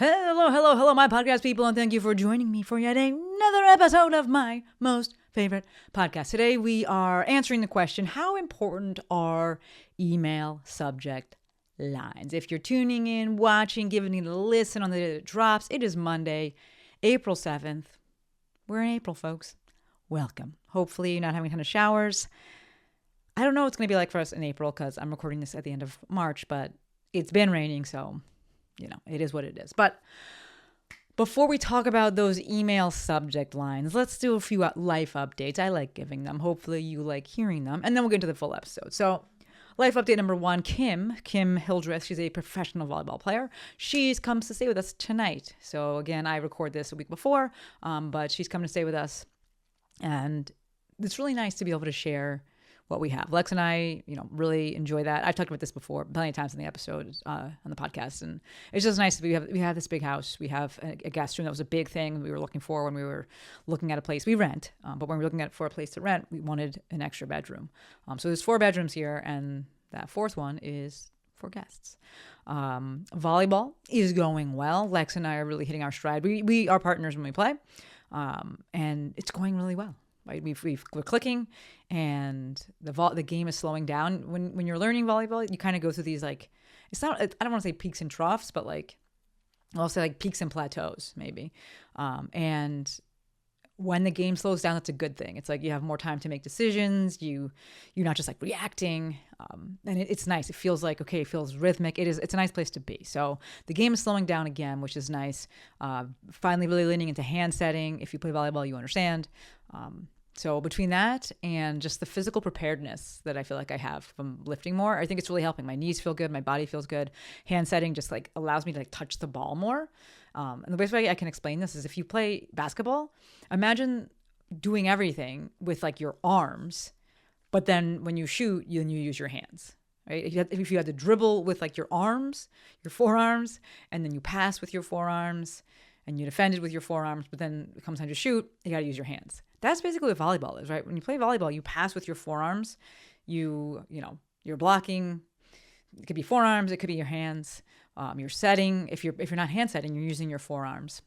Hello, hello, hello, my podcast people, and thank you for joining me for yet another episode of my most favorite podcast. Today we are answering the question, how important are email subject lines? If you're tuning in, watching, giving it a listen on the day that it drops, it is Monday, April 7th. We're in April, folks. Welcome. Hopefully you're not having a ton of showers. I don't know what it's going to be like for us in April because I'm recording this at the end of March, but it's been raining, so it is what it is. But before we talk about those email subject lines, let's do a few life updates. I like giving them. Hopefully you like hearing them. And then we'll get into the full episode. So life update number one, Kim Hildreth, she's a professional volleyball player. She comes to stay with us tonight. So again, I record this a week before, but she's coming to stay with us. And it's really nice to be able to share what we have. Lex and I, really enjoy that. I've talked about this before plenty of times in the episode, on the podcast. And it's just nice that we have this big house. We have a guest room. That was a big thing we were looking for when we were looking at a place. We rent, but when we were looking for a place to rent, we wanted an extra bedroom. So there's 4 bedrooms here, and that 4th one is for guests. Volleyball is going well. Lex and I are really hitting our stride. We are partners when we play, and it's going really well. Right? We're clicking, and the game is slowing down. When you're learning volleyball, you kind of go through these I don't want to say peaks and troughs, but I'll say peaks and plateaus maybe. And when the game slows down, that's a good thing. It's you have more time to make decisions. You're not just reacting, and it's nice. It feels it feels rhythmic. It's a nice place to be. So the game is slowing down again, which is nice. Finally, really leaning into hand setting. If you play volleyball, you understand. So between that and just the physical preparedness that I feel like I have from lifting more, I think it's really helping. My knees feel good. My body feels good. Hand setting just allows me to touch the ball more. And the best way I can explain this is if you play basketball, imagine doing everything with your arms, but then when you shoot, you use your hands. Right? If you had to dribble with your arms, your forearms, and then you pass with your forearms, and you defended with your forearms, but then it comes time to shoot, you got to use your hands. That's basically what volleyball is, right? When you play volleyball, you pass with your forearms. You're blocking. It could be forearms. It could be your hands. You're setting. If you're not hand setting, you're using your forearms.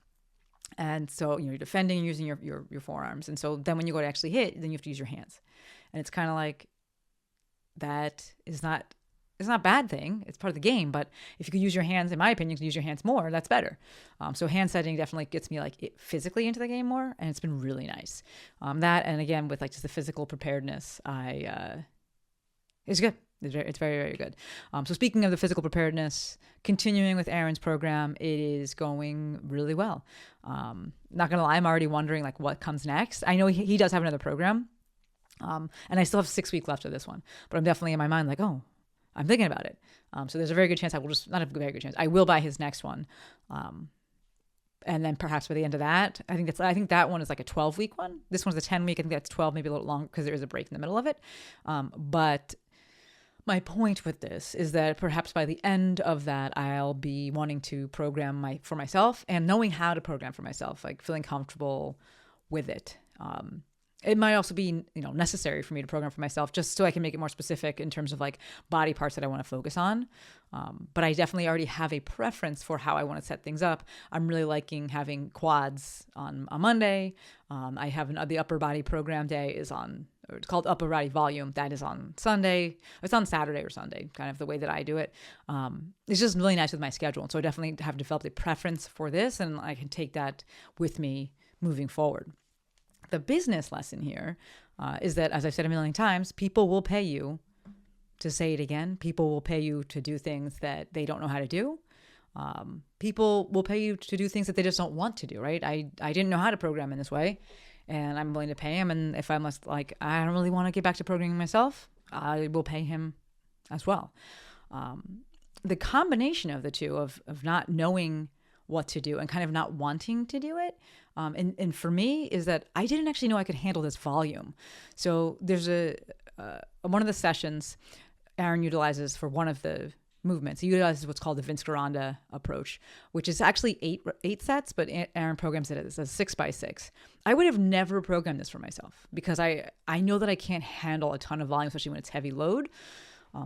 And so you're defending using your forearms. And so then when you go to actually hit, then you have to use your hands. And it's kind of that is not. It's not a bad thing. It's part of the game. But if you could use your hands, in my opinion, you can use your hands more. That's better. So hand setting definitely gets me physically into the game more, and it's been really nice. That, and again with just the physical preparedness, it's good. It's very, very good. So speaking of the physical preparedness, continuing with Aaron's program, it is going really well. Not gonna lie, I'm already wondering what comes next. I know he does have another program, and I still have 6 weeks left of this one, but I'm definitely in my mind I'm thinking about it. So there's a very good chance I will buy his next one. And then perhaps by the end of that, I think that one is a 12-week one. This one's a 10-week. I think that's 12, maybe a little long because there is a break in the middle of it. But my point with this is that perhaps by the end of that, I'll be wanting to program for myself and knowing how to program for myself, feeling comfortable with it. It might also be, necessary for me to program for myself just so I can make it more specific in terms of body parts that I want to focus on. But I definitely already have a preference for how I want to set things up. I'm really liking having quads on Monday. I have the upper body program day it's called upper body volume. That is on Sunday. It's on Saturday or Sunday, kind of the way that I do it. It's just really nice with my schedule. And so I definitely have developed a preference for this, and I can take that with me moving forward. The business lesson here is that, as I've said a million times, people will pay you to say it again. People will pay you to do things that they don't know how to do. People will pay you to do things that they just don't want to do, right? I didn't know how to program in this way, and I'm willing to pay him. And if I'm I don't really want to get back to programming myself, I will pay him as well. The combination of the two of not knowing what to do and kind of not wanting to do it. And for me is that I didn't actually know I could handle this volume. So there's one of the sessions Aaron utilizes for one of the movements. He utilizes what's called the Vince Garanda approach, which is actually eight sets, but Aaron programs it as a 6x6. I would have never programmed this for myself because I know that I can't handle a ton of volume, especially when it's heavy load.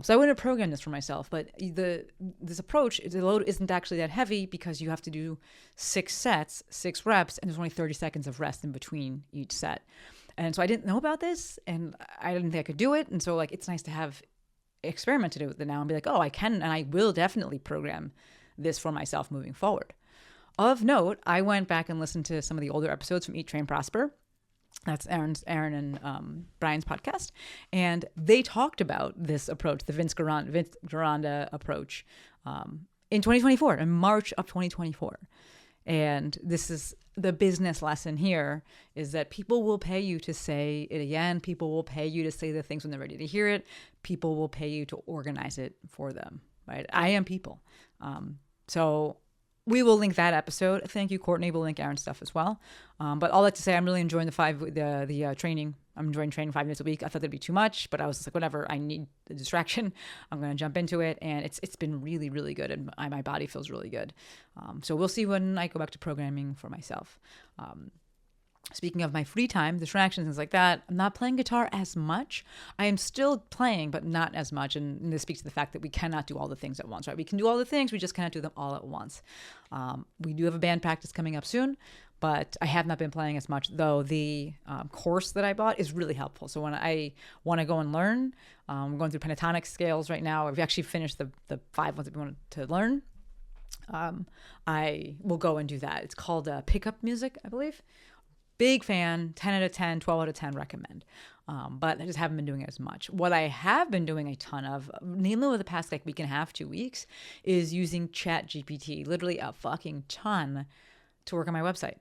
So I wouldn't have programmed this for myself, but this approach, the load isn't actually that heavy because you have to do 6 sets, 6 reps, and there's only 30 seconds of rest in between each set. And so I didn't know about this, and I didn't think I could do it. And so like it's nice to have experimented with it now and be like, oh, I can and I will definitely program this for myself moving forward. Of note, I went back and listened to some of the older episodes from Eat, Train, Prosper. That's Aaron and Brian's podcast. And they talked about this approach, the Vince Garanda approach, in 2024, in March of 2024. And this is the business lesson here, is that people will pay you to say it again. People will pay you to say the things when they're ready to hear it. People will pay you to organize it for them, right? I am people. So we will link that episode. Thank you, Courtney. We'll link Aaron's stuff as well. But all that to say, I'm really enjoying the training. I'm enjoying training 5 minutes a week. I thought that'd be too much, but I was just like, whatever. I need the distraction. I'm going to jump into it, and it's been really, really good, and my body feels really good. So we'll see when I go back to programming for myself. Speaking of my free time, distractions, things like that, I'm not playing guitar as much. I am still playing, but not as much. And this speaks to the fact that we cannot do all the things at once, right? We can do all the things, we just cannot do them all at once. We do have a band practice coming up soon, but I have not been playing as much, though the course that I bought is really helpful. So when I want to go and learn, I'm going through pentatonic scales right now. I've actually finished the 5 ones that we wanted to learn. I will go and do that. It's called Pickup Music, I believe. Big fan, 10 out of 10, 12 out of 10 recommend. But I just haven't been doing it as much. What I have been doing a ton of, namely over the past like week and a half, 2 weeks, is using ChatGPT, literally a fucking ton, to work on my website.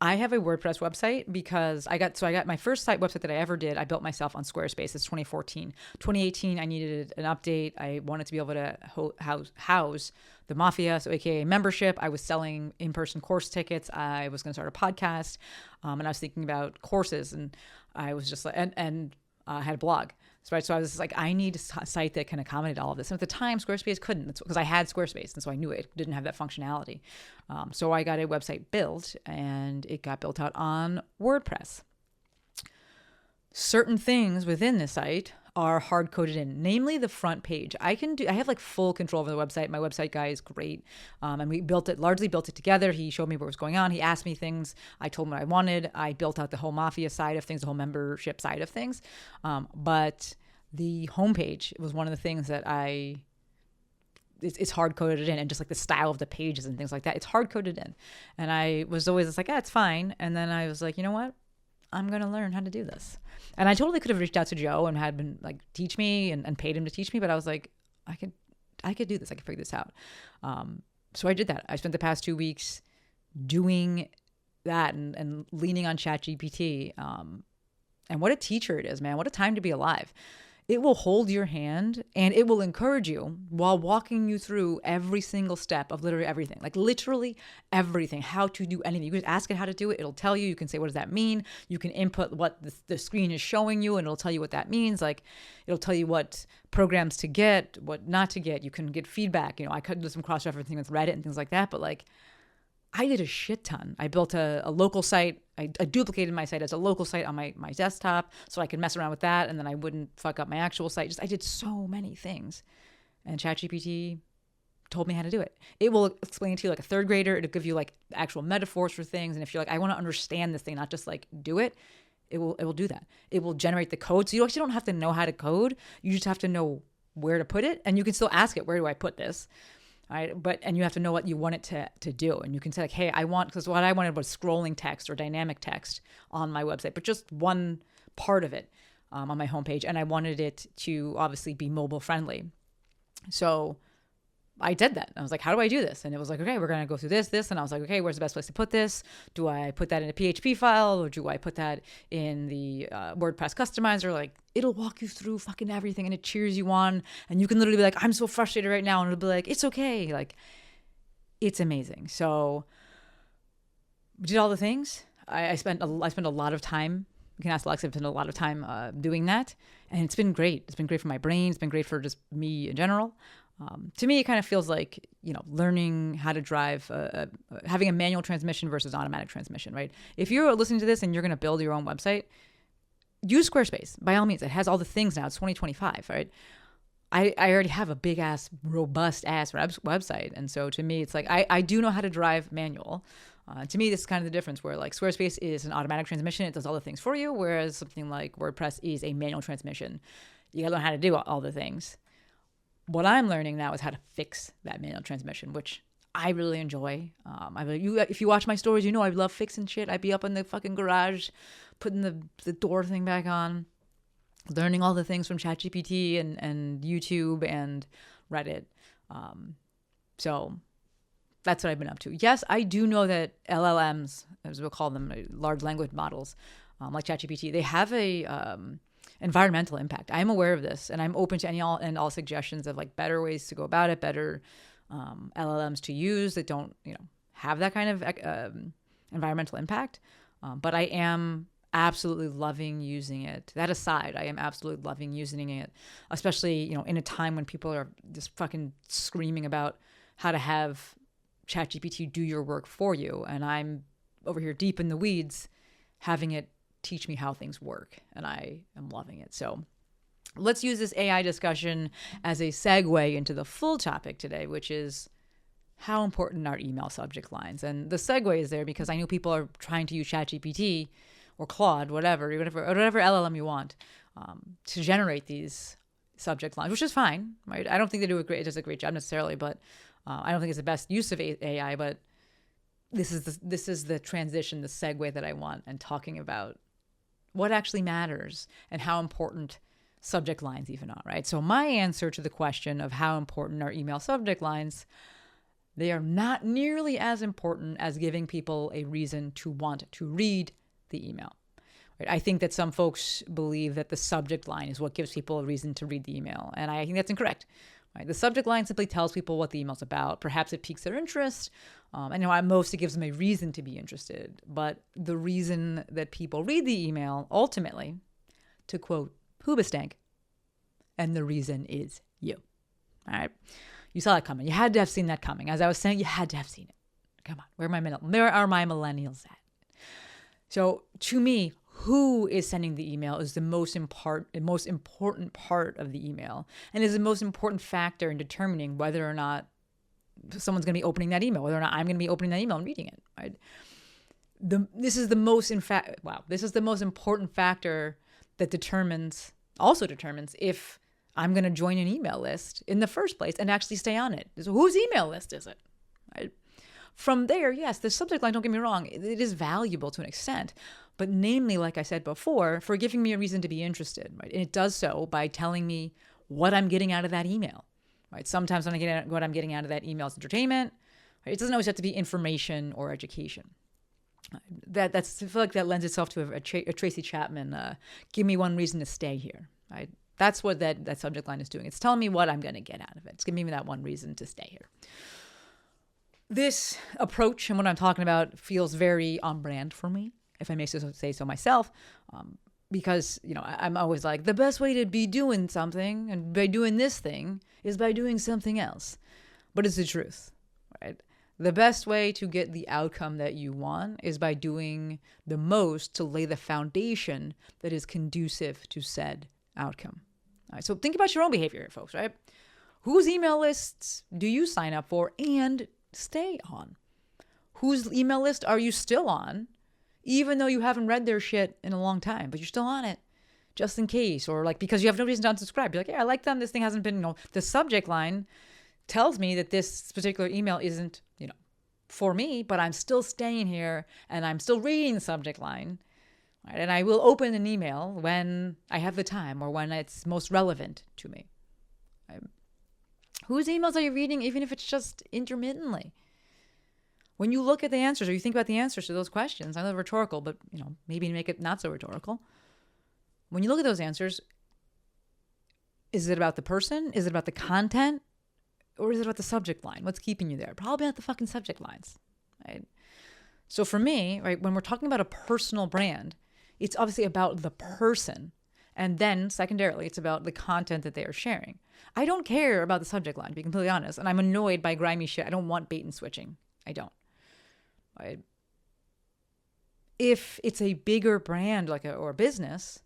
I have a WordPress website because I got my first website that I ever did. I built myself on Squarespace. It's 2014. 2018, I needed an update. I wanted to be able to house the Mafia, so AKA membership. I was selling in-person course tickets. I was going to start a podcast, and I was thinking about courses, and I was just like, and I had a blog. So I was like, I need a site that can accommodate all of this. And at the time, Squarespace couldn't. That's because I had Squarespace, and so I knew it didn't have that functionality. So I got a website built, and it got built out on WordPress. Certain things within the site are hard-coded in, namely the front page. I have like full control over the website. My website guy is great. And we largely built it together. He showed me what was going on. He asked me things. I told him what I wanted. I built out the whole Mafia side of things, the whole membership side of things. But the homepage was one of the things that it's hard-coded in, and just like the style of the pages and things like that. It's hard-coded in. And I was always just like, it's fine. And then I was like, you know what? I'm going to learn how to do this. And I totally could have reached out to Joe and had been like, teach me and paid him to teach me. But I was like, I could do this. I could figure this out. So I did that. I spent the past 2 weeks doing that and leaning on ChatGPT. And what a teacher it is, man. What a time to be alive. It will hold your hand and it will encourage you while walking you through every single step of literally everything, like literally everything, how to do anything. You can just ask it how to do it. It'll tell you. You can say, what does that mean? You can input what the screen is showing you, and it'll tell you what that means. Like it'll tell you what programs to get, what not to get. You can get feedback. I could do some cross-referencing with Reddit and things like that, but like I did a shit ton. I built a local site. I duplicated my site as a local site on my desktop so I could mess around with that, and then I wouldn't fuck up my actual site. I did so many things. And ChatGPT told me how to do it. It will explain to you like a third grader. It'll give you like actual metaphors for things. And if you're like, I want to understand this thing, not just like do it, it will do that. It will generate the code. So you actually don't have to know how to code. You just have to know where to put it. And you can still ask it, where do I put this? Right? And you have to know what you want it to do. And you can say like, hey, because what I wanted was scrolling text or dynamic text on my website, but just one part of it on my homepage. And I wanted it to obviously be mobile friendly. So I did that. I was like, how do I do this? And it was like, okay, we're going to go through this. And I was like, okay, where's the best place to put this? Do I put that in a PHP file, or do I put that in the WordPress customizer? Like, it'll walk you through fucking everything, and it cheers you on. And you can literally be like, I'm so frustrated right now. And it'll be like, it's okay. Like, it's amazing. So we did all the things. I spent a lot of time. You can ask Alexa. I've spent a lot of time doing that. And it's been great. It's been great for my brain. It's been great for just me in general. To me, it kind of feels like, learning how to drive, having a manual transmission versus automatic transmission, right? If you're listening to this and you're going to build your own website, use Squarespace by all means. It has all the things now. It's 2025, right? I already have a big ass, robust ass website. And so to me, it's like, I do know how to drive manual. To me, this is kind of the difference where like Squarespace is an automatic transmission. It does all the things for you. Whereas something like WordPress is a manual transmission. You gotta learn how to do all the things. What I'm learning now is how to fix that manual transmission, which I really enjoy. If you watch my stories, you know I love fixing shit. I'd be up in the fucking garage, putting the door thing back on, learning all the things from ChatGPT and YouTube and Reddit. So that's what I've been up to. Yes, I do know that LLMs, as we'll call them, large language models, like ChatGPT, they have a environmental impact. I'm aware of this, and I'm open to any all suggestions of like better ways to go about it, better LLMs to use that don't have that kind of environmental impact. But I am absolutely loving using it. That aside, I am absolutely loving using it, especially, in a time when people are just fucking screaming about how to have ChatGPT do your work for you. And I'm over here deep in the weeds, having it teach me how things work. And I am loving it. So let's use this AI discussion as a segue into the full topic today, which is how important are email subject lines? And the segue is there because I know people are trying to use ChatGPT or Claude, whatever LLM you want, to generate these subject lines, which is fine, right? I don't think it does a great job necessarily, but I don't think it's the best use of AI. But this is the transition, the segue that I want, and talking about what actually matters and how important subject lines even are, right? So my answer to the question of how important are email subject lines, they are not nearly as important as giving people a reason to want to read the email. Right? I think that some folks believe that the subject line is what gives people a reason to read the email, and I think that's incorrect. Right? The subject line simply tells people what the email's about. Perhaps it piques their interest, and at most it gives them a reason to be interested. But the reason that people read the email, ultimately, to quote Hoobastank, and the reason is you. All right, you saw that coming. You had to have seen that coming. As I was saying, you had to have seen it. Come on, where are my millennials at? So to me, who is sending the email is the most important part of the email, and is the most important factor in determining whether or not someone's going to be opening that email, whether or not I'm going to be opening that email and reading it. Right? This is the most important factor that determines if I'm going to join an email list in the first place and actually stay on it. So whose email list is it? Right? From there, yes, the subject line, don't get me wrong, it is valuable to an extent, but namely, like I said before, for giving me a reason to be interested, right? And it does so by telling me what I'm getting out of that email, right? Sometimes what I'm getting out of that email is entertainment, right? It doesn't always have to be information or education. I feel like that lends itself to a Tracy Chapman, give me one reason to stay here, right? That's what that subject line is doing. It's telling me what I'm going to get out of it. It's giving me that one reason to stay here. This approach and what I'm talking about feels very on brand for me, if I may say so myself, because, I'm always like, the best way to be doing something and by doing this thing is by doing something else. But it's the truth, right? The best way to get the outcome that you want is by doing the most to lay the foundation that is conducive to said outcome. All right, so think about your own behavior here, folks, right? Whose email lists do you sign up for and stay on? Whose email list are you still on, even though you haven't read their shit in a long time, but you're still on it just in case, or like because you have no reason to unsubscribe. You're like, yeah, I like them. This thing hasn't been, the subject line tells me that this particular email isn't, for me, but I'm still staying here and I'm still reading the subject line. Right? And I will open an email when I have the time or when it's most relevant to me. Right? Whose emails are you reading, even if it's just intermittently? When you look at the answers or you think about the answers to those questions, I know they're rhetorical, but maybe make it not so rhetorical. When you look at those answers, is it about the person? Is it about the content? Or is it about the subject line? What's keeping you there? Probably not the fucking subject lines, right? So for me, right, when we're talking about a personal brand, it's obviously about the person. And then secondarily, it's about the content that they are sharing. I don't care about the subject line, to be completely honest. And I'm annoyed by grimy shit. I don't want bait and switching. I don't. Right? If it's a bigger brand or a business,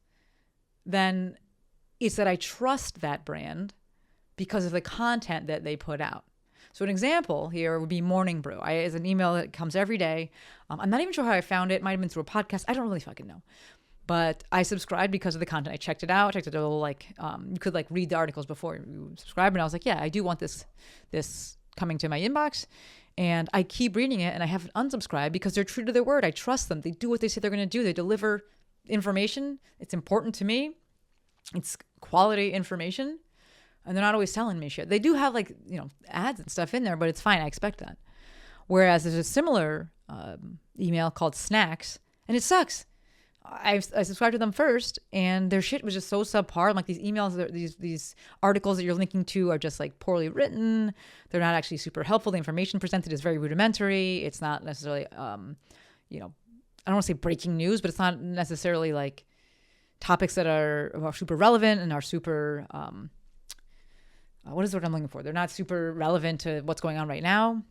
then it's that I trust that brand because of the content that they put out. So an example here would be Morning Brew. It's an email that comes every day. I'm not even sure how I found it. It might have been through a podcast. I don't really fucking know. But I subscribed because of the content. I checked it out. Checked it out. You could like read the articles before you subscribe. And I was like, yeah, I do want this coming to my inbox. And I keep reading it and I haven't unsubscribed because they're true to their word. I trust them. They do what they say they're going to do. They deliver information. It's important to me. It's quality information. And they're not always telling me shit. They do have ads and stuff in there, but it's fine. I expect that. Whereas there's a similar email called Snacks, and it sucks. I subscribed to them first, and their shit was just so subpar. Like these emails, these articles that you're linking to are just like poorly written. They're not actually super helpful. The information presented is very rudimentary. It's not necessarily, I don't want to say breaking news, but it's not necessarily like topics that are super relevant and are super, what is the word I'm looking for? They're not super relevant to what's going on right now.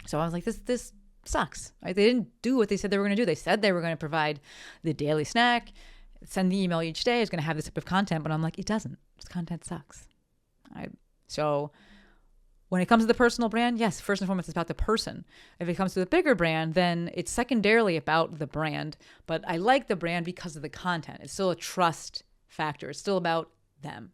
So I was like, this sucks. Right? They didn't do what they said they were going to do. They said they were going to provide the daily snack, send the email each day. It's going to have this type of content, but I'm like, it doesn't. This content sucks. So when it comes to the personal brand, yes, first and foremost, it's about the person. If it comes to the bigger brand, then it's secondarily about the brand. But I like the brand because of the content. It's still a trust factor. It's still about them.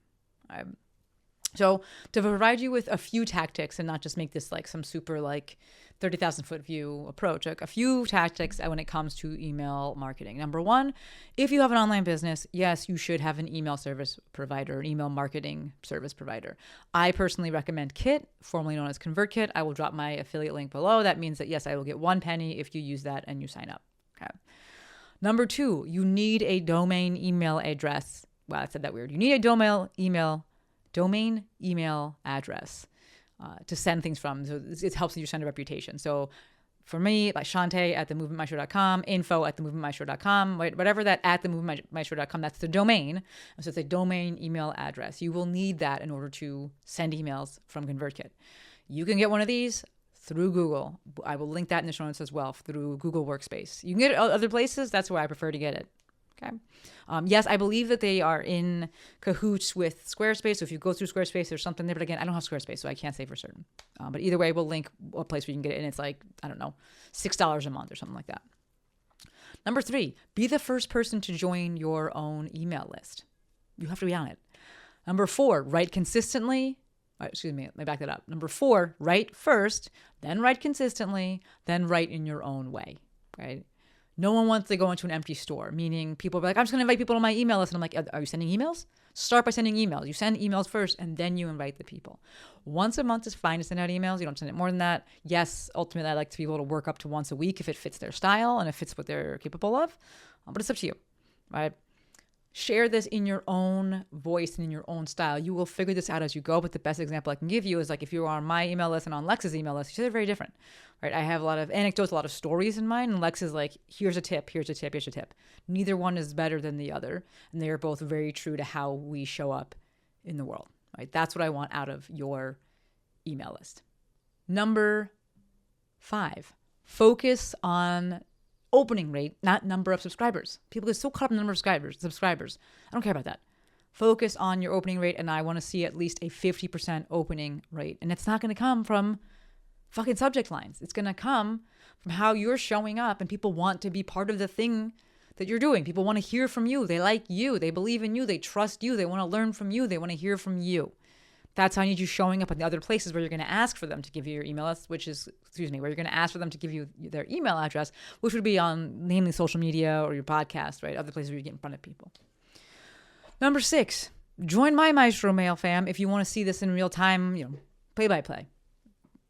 So to provide you with a few tactics and not just make this like some super like 30,000 foot view approach, like a few tactics when it comes to email marketing. Number one, if you have an online business, yes, you should have an email service provider, an email marketing service provider. I personally recommend Kit, formerly known as ConvertKit. I will drop my affiliate link below. That means that yes, I will get 1 penny if you use that and you sign up. Okay. Number two, you need a domain email address. Wow, I said that weird. You need a domain email address to send things from. So it helps you send a reputation. So for me, like Shantae at themovementmaestro.com, info at themovementmaestro.com, whatever that at themovementmaestro.com, that's the domain. So it's a domain email address. You will need that in order to send emails from ConvertKit. You can get one of these through Google. I will link that in the show notes as well, through Google Workspace. You can get it other places. That's where I prefer to get it. Okay. Yes, I believe that they are in cahoots with Squarespace. So if you go through Squarespace, there's something there. But again, I don't have Squarespace, so I can't say for certain. But either way, we'll link a place where you can get it. And it's like, I don't know, $6 a month or something like that. Number three, be the first person to join your own email list. You have to be on it. Number four, write consistently. Excuse me, let me back that up. Number four, write first, then write consistently, then write in your own way, right? No one wants to go into an empty store, meaning people are like, I'm just going to invite people to my email list. And I'm like, are you sending emails? Start by sending emails. You send emails first, and then you invite the people. Once a month is fine to send out emails. You don't send it more than that. Yes, ultimately, I like to be able to work up to once a week if it fits their style and if it's what they're capable of. But it's up to you, right? Share this in your own voice and in your own style. You will figure this out as you go. But the best example I can give you is like if you're on my email list and on Lex's email list, they're very different, right? I have a lot of anecdotes, a lot of stories in mine. And Lex is like, here's a tip, here's a tip, here's a tip. Neither one is better than the other. And they are both very true to how we show up in the world, right? That's what I want out of your email list. Number 5, focus on opening rate, not number of subscribers. People get so caught up in the number of subscribers. I don't care about that. Focus on your opening rate, and I want to see at least a 50% opening rate. And it's not going to come from fucking subject lines. It's going to come from how you're showing up, and people want to be part of the thing that you're doing. People want to hear from you. They like you. They believe in you. They trust you. They want to learn from you. They want to hear from you. That's how I need you showing up in the other places where you're going to ask for them to give you your email list, where you're going to ask for them to give you their email address, which would be on namely social media or your podcast, right? Other places where you get in front of people. Number 6, join my Maestro Mail fam if you want to see this in real time, play by play.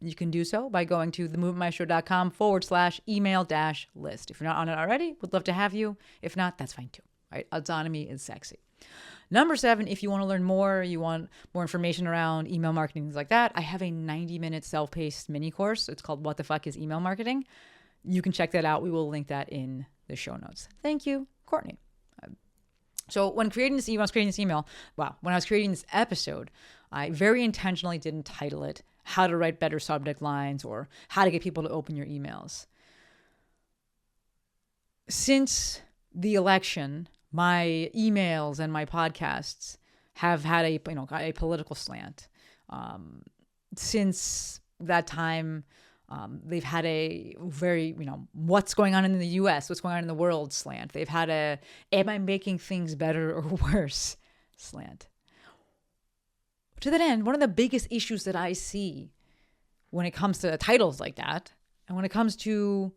You can do so by going to themovementmaestro.com/email-list. If you're not on it already, would love to have you. If not, that's fine too, right? Autonomy is sexy. Number 7, if you want to learn more, you want more information around email marketing, things like that, I have a 90-minute self-paced mini course. It's called What the Fuck is Email Marketing? You can check that out. We will link that in the show notes. Thank you, Courtney. So when I was creating this episode, I very intentionally didn't title it How to Write Better Subject Lines or How to Get People to Open Your Emails. Since the election, my emails and my podcasts have had a political slant. Since that time, they've had a very, what's going on in the US, what's going on in the world slant. They've had a, am I making things better or worse slant. To that end, one of the biggest issues that I see when it comes to titles like that, and when it comes to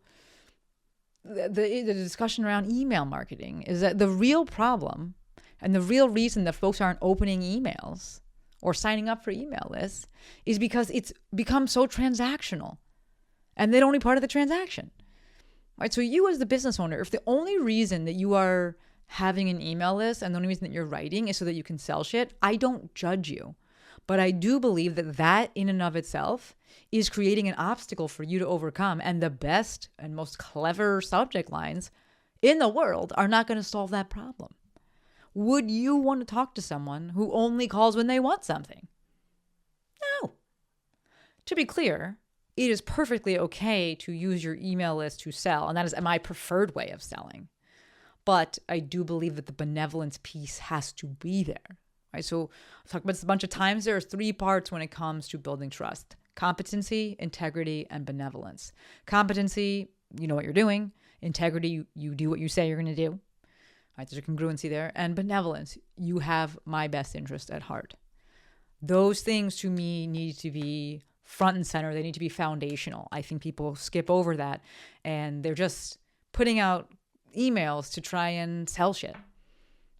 the discussion around email marketing, is that the real problem and the real reason that folks aren't opening emails or signing up for email lists is because it's become so transactional and they're only part of the transaction. Right? So you as the business owner, if the only reason that you are having an email list and the only reason that you're writing is so that you can sell shit, I don't judge you. But I do believe that that in and of itself is creating an obstacle for you to overcome. And the best and most clever subject lines in the world are not going to solve that problem. Would you want to talk to someone who only calls when they want something? No. To be clear, it is perfectly okay to use your email list to sell. And that is my preferred way of selling. But I do believe that the benevolence piece has to be there. Right? So I've talked about this a bunch of times. There are 3 parts when it comes to building trust: competency, integrity, and benevolence. Competency, you know what you're doing. Integrity, you do what you say you're going to do. Right? There's a congruency there. And benevolence, you have my best interest at heart. Those things to me need to be front and center. They need to be foundational. I think people skip over that and they're just putting out emails to try and sell shit.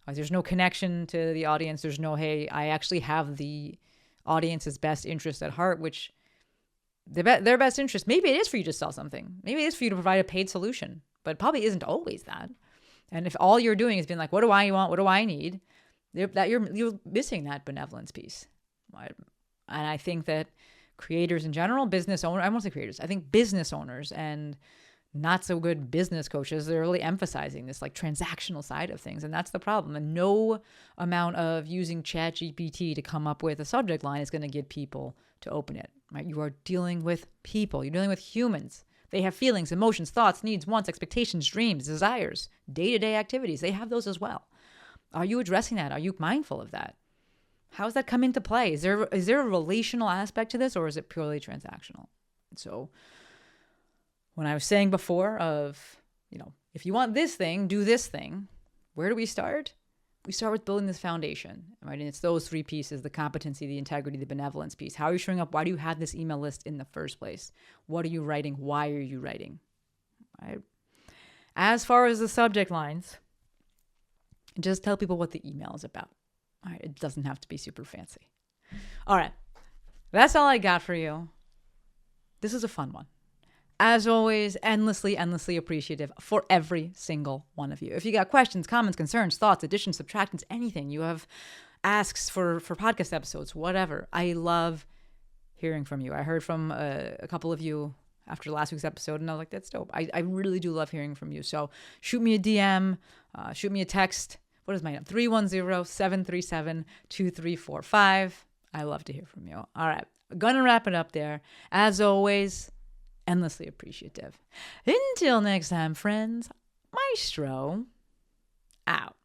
There's no connection to the audience. There's no, hey, I actually have the audience's best interest at heart, which their best interest, maybe it is for you to sell something. Maybe it is for you to provide a paid solution, but it probably isn't always that. And if all you're doing is being like, what do I want? What do I need? You're missing that benevolence piece. Right? And I think that creators in general, business owners, I won't say creators, I think business owners and not so good business coaches, they're really emphasizing this like transactional side of things. And that's the problem. And no amount of using ChatGPT to come up with a subject line is going to get people to open it. Right? You are dealing with people. You're dealing with humans. They have feelings, emotions, thoughts, needs, wants, expectations, dreams, desires, day-to-day activities. They have those as well. Are you addressing that? Are you mindful of that? How does that come into play? Is there a relational aspect to this, or is it purely transactional? So when I was saying before of, if you want this thing, do this thing, where do we start? We start with building this foundation, right? And it's those 3 pieces: the competency, the integrity, the benevolence piece. How are you showing up? Why do you have this email list in the first place? What are you writing? Why are you writing? Right? As far as the subject lines, just tell people what the email is about. All right, it doesn't have to be super fancy. All right, that's all I got for you. This is a fun one. As always, endlessly appreciative for every single one of you. If you got questions, comments, concerns, thoughts, additions, subtractions, anything, you have asks for podcast episodes, whatever, I love hearing from you. I heard from a couple of you after last week's episode, and I was like, that's dope. I really do love hearing from you. So shoot me a DM, shoot me a text. What is my number? 310-737-2345. I love to hear from you. All right, gonna wrap it up there. As always, endlessly appreciative. Until next time, friends, Maestro out.